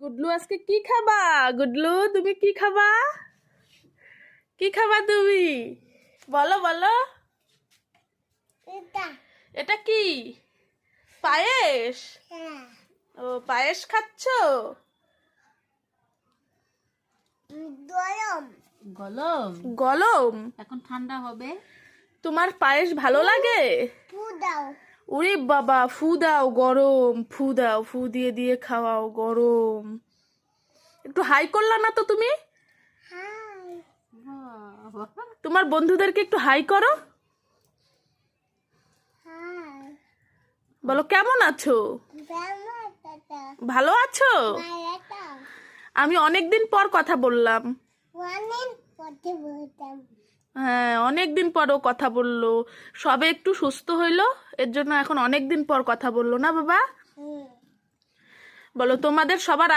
গুডলু আজকে কি খাবা? গুডলু তুমি কি খাবা? কি খাবা তুমি? বলো বলো। এটা কি? পায়েস? ও পায়েস খাচ্ছো? গরম গলম গলম? এখন ঠান্ডা হবে। তোমার পায়েস ভালো লাগে? ফু দাও ওরে বাবা, ফু দাও, গরম ফু দাও, ফু দিয়ে দিয়ে খাওয়াও, গরম। একটু হাই করলা না তো তুমি? হাই বাহ, তোমার বন্ধুদেরকে একটু হাই করো। হাই বলো কেমন আছো? বামাটা ভালো আছো? মারাটা আমি অনেকদিন পর কথা বললাম। ওয়ানিন পড়তে বলতাম হ্যাঁ, অনেকদিন পরও কথা বললো। সবে একটু সুস্থ হইলো, এর জন্য এখন অনেকদিন পর কথা বললো না বাবা? বলো তোমাদের সবার